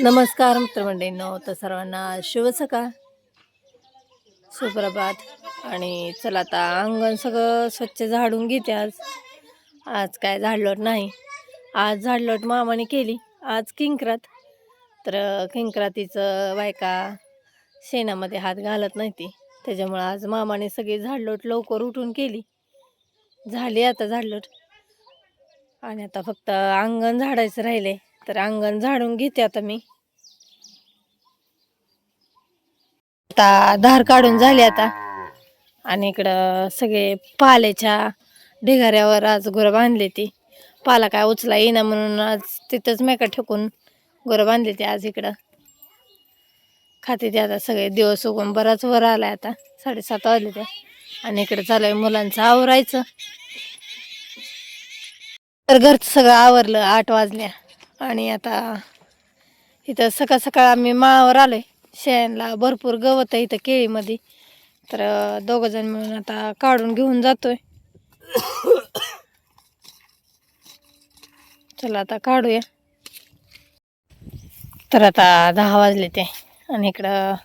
नमस्कार मित्रमंडळींनो, तर सर्वांना शुभ सकाळ, सुप्रभात. आणि चला आता अंगण सगळं स्वच्छ झाडून घेते. आज आज काय झाडलोट नाही. आज झाडलोट मामाने केली. आज किंक्रात. तर किंक्रातीचं बायका शेणामध्ये हात घालत नाही ती, त्याच्यामुळं आज मामाने सगळी झाडलोट लवकर उठून केली. झाली आता झाडलोट. आणि आता फक्त अंगण झाडायचं राहिले, तर अंगण झाडून घेते आता मी. आता धार काढून झाली आता. आणि इकडं सगळे पाल्याच्या ढिगाऱ्यावर आज गुरं बांधली. ती पाला काय उचला येईना म्हणून आज तिथंच मेका ठेकून गुरं बांधली. ती आज इकडं खाते ते. आता सगळे दिवस उगून बराच वर आलाय. आता 7:30 वाजले ते. आणि इकडे चालू आहे मुलांचं आवरायचं. तर घरचं सगळं आवरलं 8 वाजल्या. आणि आता इथं सकाळ सकाळ आम्ही माळावर आलोय. शेणला भरपूर गवत आहे इथं केळीमध्ये. तर दोघं जण मिळून आता काढून घेऊन जातोय. चला आता काढूया. तर आता 10 वाजले ते. आणि इकडं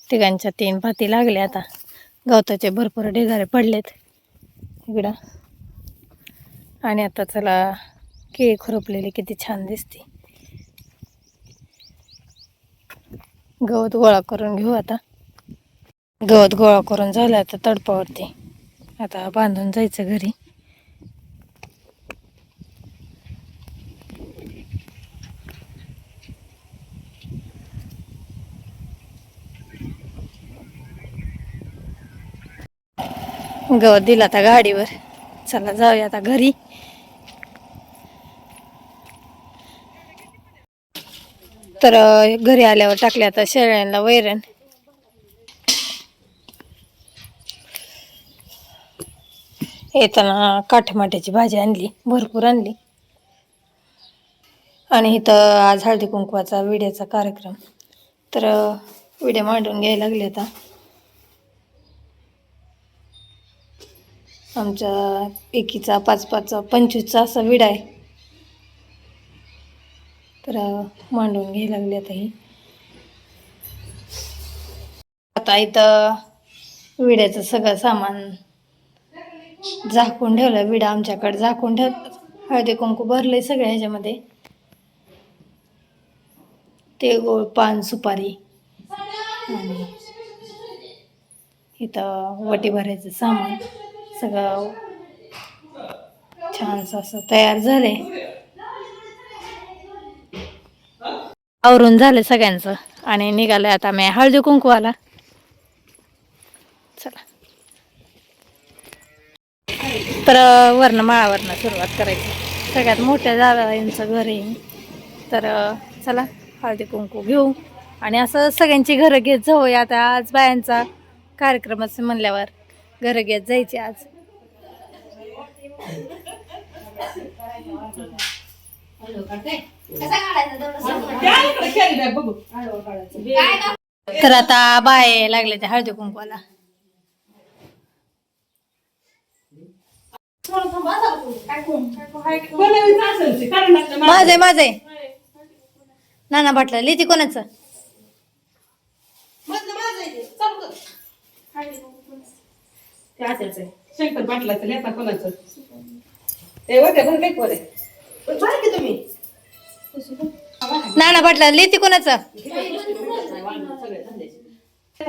तिघांच्या 3 पाती लागले. आता गवताचे भरपूर ढिगारे पडलेत इकडं. आणि आता चला केळी खुरपलेली किती छान दिसते. गवत गोळा करून घेऊ आता. गवत गोळा करून झालं आता तडपावरती. आता बांधून जायचं घरी. गवत दिला आता गाडीवर. चला जाऊया आता घरी. तर घरी आल्यावर टाकले आता शेळ्यांना वैरण. येताना काठमाट्याची भाजी आणली, भरपूर आणली. आणि इथं आज हळदी कुंकवाचा विड्याचा कार्यक्रम. तर विड्या मांडून घ्यायला लागले आता. आमच्या एकीचा 5-5चा 25चा असा विडा आहे. तर मांडून घ्यायला लागले आता ही. आता इथं विड्याचं सगळं सामान झाकून ठेवलं. विडा आमच्याकडे झाकून ठेवतात. हळदी कुंकू भरले सगळ्या ह्याच्यामध्ये. तिळगुळ, पान, सुपारी. आणि इथं वटी भरायचं सामान सगळं छानसं असं तयार झालंय. आवरून झालं सगळ्यांचं. आणि निघालंय आता मी हळदी कुंकवाला. चला तर माळावरनं सुरुवात करायची. सगळ्यात मोठ्या जावयांचं घर आहे. तर चला हळदी कुंकू घेऊ. आणि असं सगळ्यांची घरं घेत जाऊया. आता आज बायांचा कार्यक्रम असं म्हणल्यावर घरं घेत जायची आज. तर आता बाय लागले ते हळदी कुंकवाला. माझे नाना बाटला लिहिते कोणाचं. शंकर पाटलाचं लेता कोणाचं ते होते पण काही पोरे तुम्ही नाना बाटला लिहिते कोणाचं.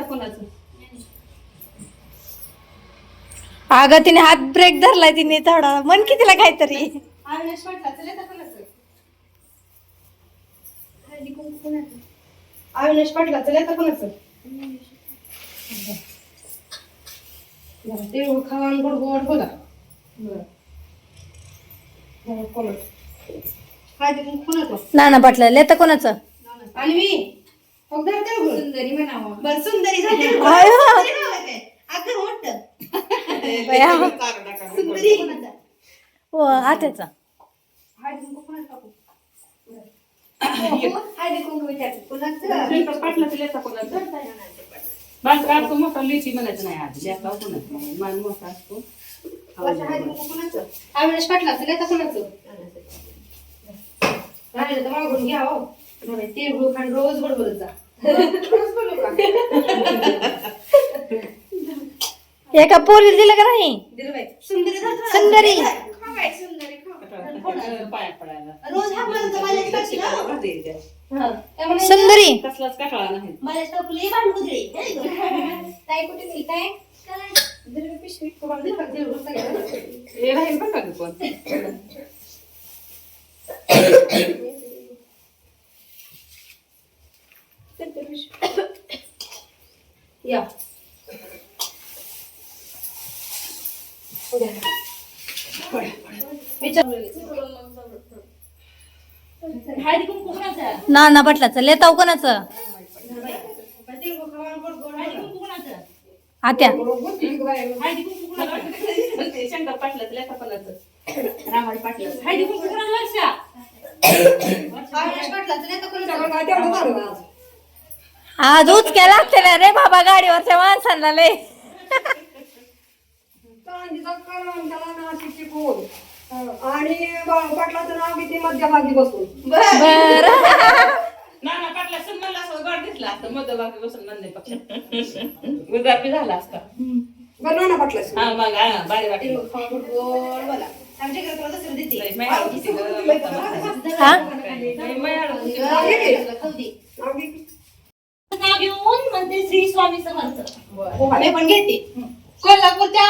कोणाचं अगं तिने हात ब्रेक धरलाय. तिने थोडा मन की तिला काहीतरी. अविनाश पाटलाचं लेता कोणाचं. अविनाश पाटलाचं लेता कोणाचं. ते खावान गोड गोड बोला. नाना बाटला लिहिता कोणाचं. आणि मी सुंदरी म्हणावं. बरं सुंदरी हो आत्याचा. पाटलाचं लेता कोणाचं. बालका असतो मोठा लिची म्हणायचं नाही. आज लेता कोणाचं मान मोठा असतो. अविनाश पाटलाचं लेता कोणाचं. राहिलं तर मागून घ्या हो. रोज बडबडत जा. एका पोरीला दिलं का नाही? दिलं बाई. सुंदरी धर. सुंदरी खा बाई, सुंदरी खा. पाया पडायला रोज हा पर्यंत माझ्या टाकी ना. भारी आहे त्या. त्यामुळे सुंदरी कसलाच कटाळा नाही. माझ्या टाकली भांडू दे. ताई कुठे गेली ताई? दिलं पिशवी. तुम्हाला दिलं का? दिलं का? हे राहील बरं का ग पण. या. हळदी कुंकू कोणाचं? नाना बटलाचं लेताव कोणाचं? हळदी कुंकू कोणाचं? आत्या हळदी कुंकू कोणाचं? ते शंकर पाटलाचं लेखापणाचं. रामाडी पाटलाचं. हळदी कुंकू कोणाचं वर्षा? आयुष पाटलाचं नाही तर कोणाचं? आज उचक्या लागते ना रे बाबा गाडीवरच्या माणसांना लय. आणि पाटलाचं नाव किती मध्यभागी बसून बर नाना पाटला सन्मानला असं गाड दिसला असतं मध्यभागी बसून नंदे पक्षात उदापी झाला असता. बरं ना पाटलाचं हा मग हा बारी वाटली. गोड बोला. आमच्या घरात मला दुसरं देते. लय माया होती गं. हा लय माया होती. नाव किती? नाव घेऊन म्हणते श्री स्वामी समर्थ. मी पण घेते. कोल्हापूरच्या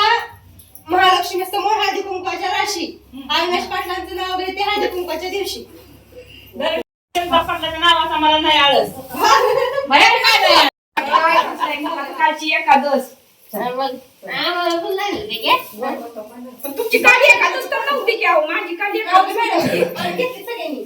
महालक्ष्मी समोर हळदी कुंकवाच्या राशी अविनाश पाटलांचं नाव घेते हळदी कुंकवाच्या दिवशी. पाटलाच्या नावाचा मला नाही आळस. मला काय नाही. कालची एकादश. पण तुमची काली एकादश तर नव्हती की अहो माझी काली एकादश. घेतली सगळ्यांनी.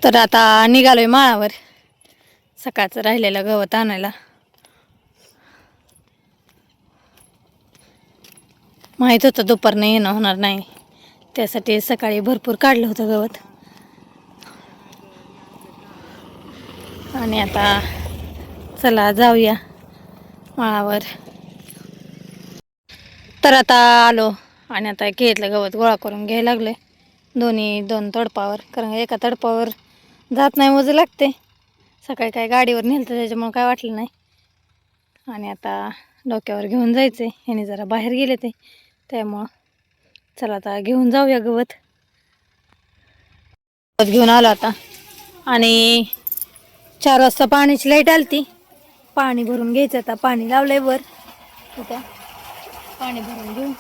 तर आता निघालोय माळावर सकाळचं राहिलेलं गवत आणायला. माहित होतं दुपारनं येणं होणार नाही त्यासाठी सकाळी भरपूर काढलं होतं गवत. आणि आता चला जाऊया माळावर. तर आता आलो आणि आता घेतलं गवत गोळा करून घ्यायला लागले दोन तडपावर, कारण एका तडपावर जात नाही वजन लागते. सकाळी काय गाडीवर नेलं तर त्याच्यामुळे काय वाटलं नाही. आणि आता डोक्यावर घेऊन जायचं आहे. ह्याने जरा बाहेर गेले ते त्यामुळं चला आता घेऊन जाऊया गवत. गवत घेऊन आलो आता आणि 4 वाजता पाण्याची लाईट आलती. पाणी भरून घ्यायचं. आता पाणी लावलंय वर. आता पाणी भरून घेऊन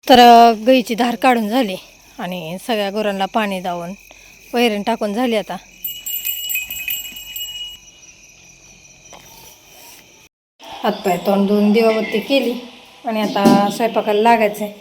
तर गाईची धार काढून झाली आणि सगळ्या गुरांना पाणी दावून वैरण टाकून झाली. आता हातपाय तोंड धुवून दिवाबत्ती केली आणि आता स्वयंपाकाला लागायचं आहे.